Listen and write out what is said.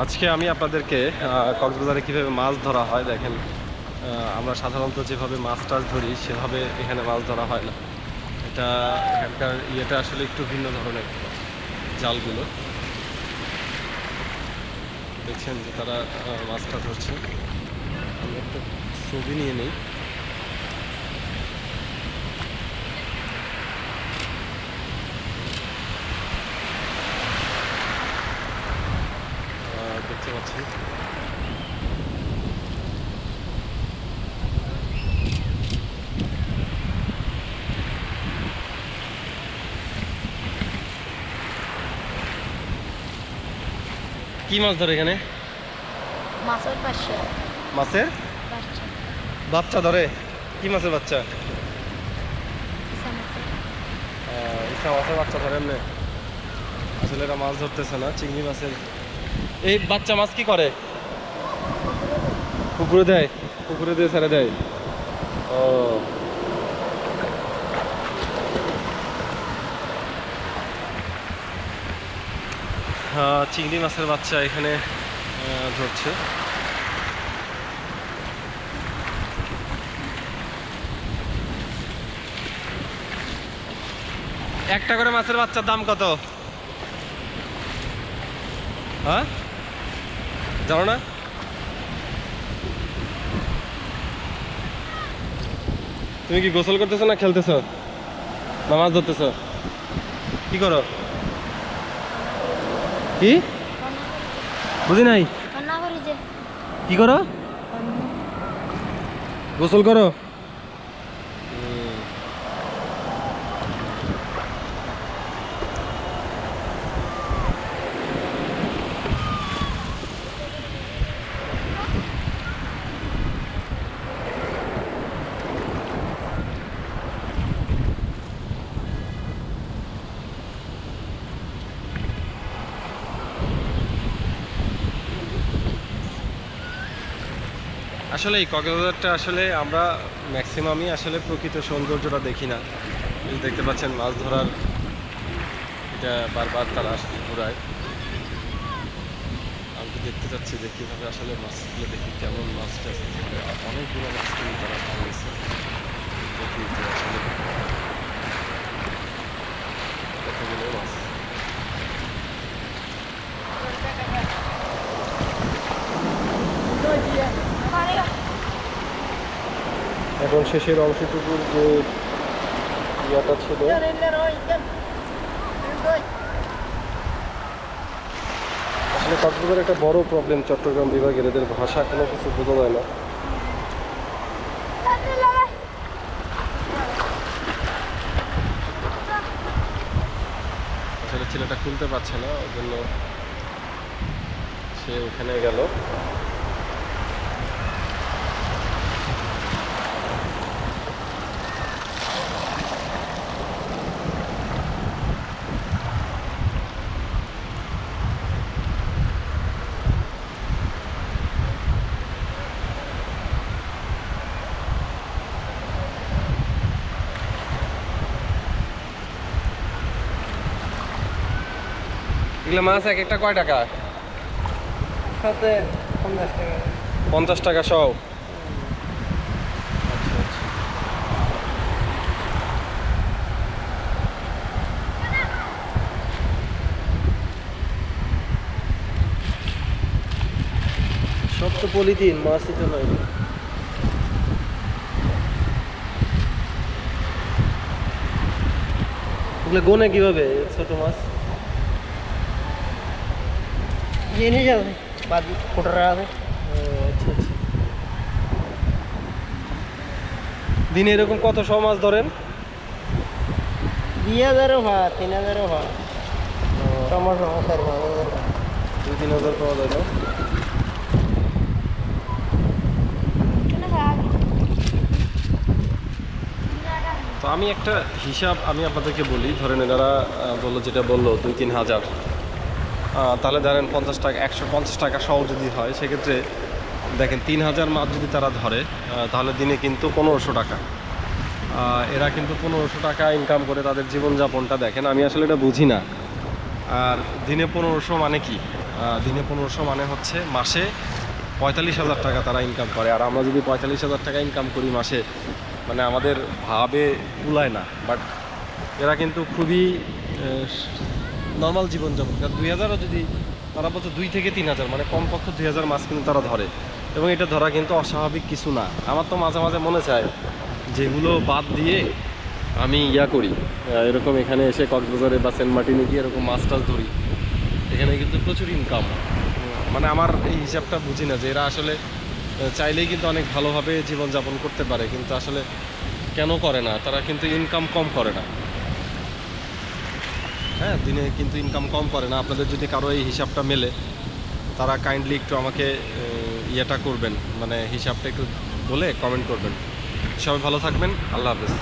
আজকে আমি আপনাদেরকে কক্সবাজারে কীভাবে মাছ ধরা হয় দেখেন। আমরা সাধারণত যেভাবে মাছ টাছ ধরি সেভাবে এখানে মাছ ধরা হয় না। এটা এখানকার ইয়েটা আসলে একটু ভিন্ন ধরনের। জালগুলো দেখছেন যে তারা মাছটা ধরছে। আমি একটা ছবি নিয়ে নেই। দেখতে পাচ্ছেন কি মাছ ধরে এখানে? মাছের বাচ্চা। মাছের বাচ্চা বাচ্চা ধরে? কি মাছের বাচ্চা? ইসা মাছের। ইসা মাছের বাচ্চা ধরে এমনি? আসলে এরা মাছ ধরতেছে না, চিংড়ি মাছের। এই বাচ্চা মাছ কি করে? পুকুরে দেয়? পুকুরে দিয়ে ছেড়ে দেয়? ও, চিংড়ি মাছের বাচ্চা এখানে ধরছে। একটা করে মাছের বাচ্চার দাম কত? হ্যাঁ, জানো না? তুমি কি গোসল করতেছো না খেলতেছো না মাছ ধরতেছো? কি করো? কি বুঝি নাই। রান্না করি যে কি করো? গোসল করো? আসলে এই কক্সবাজারটা আসলে আমরা ম্যাক্সিমামই আসলে প্রকৃত সৌন্দর্যটা দেখি না। এই দেখতে পাচ্ছেন মাছ ধরার এটা বারবার তারা আসলে ঘুরায়। আমি তো দেখতে চাচ্ছি যে কীভাবে আসলে মাছগুলো দেখি কেমন মাছ টাছ ধরে। অনেকগুলো মাছ কিন্তু তারা ধরেছে। দেখি যে আসলে কতগুলো মাছ। এখন শেষের অংশটুকুর যে ইয়াটা ছিল, আসলে কক্সবাজার একটা বড় প্রবলেম চট্টগ্রাম বিভাগের, এদের ভাষা কোনো কিছু বোঝা যায় না। আসলে ছেলেটা খুলতে পারছে না, ওই জন্য সে ওখানে গেল। এগুলো মাছ এক একটা কয় টাকা? সাথে 50 টাকা। 50 টাকা সব? সব তো পলিথিন, মাছই তো নয়। এগুলো গোনে কিভাবে ছোট মাছ? জেনে যাবে বাদ কোটারা আছে। আচ্ছা আচ্ছা। দিনে এরকম কত সব মাছ ধরেন? 2000-ও হয়, 3000-ও হয়। সমস্যা 2-3 হাজার পাওয়া যায় না? তো আমি একটা হিসাব আমি আপনাদেরকে বলি। ধরেন এনারা বললো, যেটা বললো 2-3 হাজার, তাহলে ধরেন 50 টাকা, 150 টাকা সহ যদি হয়, সেক্ষেত্রে দেখেন 3000 মাছ যদি তারা ধরে, তাহলে দিনে কিন্তু 1500 টাকা। এরা কিন্তু 1500 টাকা ইনকাম করে তাদের জীবনযাপনটা দেখেন। আমি আসলে এটা বুঝি না। আর দিনে 1500 মানে কি? দিনে 1500 মানে হচ্ছে মাসে 45,000 টাকা তারা ইনকাম করে। আর আমরা যদি 45,000 টাকা ইনকাম করি মাসে, মানে আমাদের ভাবে কুলায় না। বাট এরা কিন্তু খুবই নর্মাল জীবনযাপন। কারণ 2000ও যদি তারা বলছে 2 থেকে 3000, মানে কমপক্ষে 2000 মাছ কিন্তু তারা ধরে, এবং এটা ধরা কিন্তু অস্বাভাবিক কিছু না। আমার তো মাঝে মাঝে মনে চায় যেগুলো বাদ দিয়ে আমি করি, এরকম এখানে এসে কক্সবাজারে বা সেন্ট মার্টিনে গিয়ে এরকম মাছ টাছ ধরি। এখানে কিন্তু প্রচুর ইনকাম। মানে আমার এই হিসাবটা বুঝি না যে এরা আসলে চাইলেই কিন্তু অনেক ভালোভাবে জীবনযাপন করতে পারে, কিন্তু আসলে কেন করে না? তারা কিন্তু ইনকাম কম করে না। হ্যাঁ, দিনে কিন্তু ইনকাম কম করে না। আপনাদের যদি কারো এই হিসাবটা মেলে, তারা কাইন্ডলি একটু আমাকে করবেন, মানে হিসাবটা একটু বলে কমেন্ট করবেন। সবাই ভালো থাকবেন। আল্লাহ হাফেজ।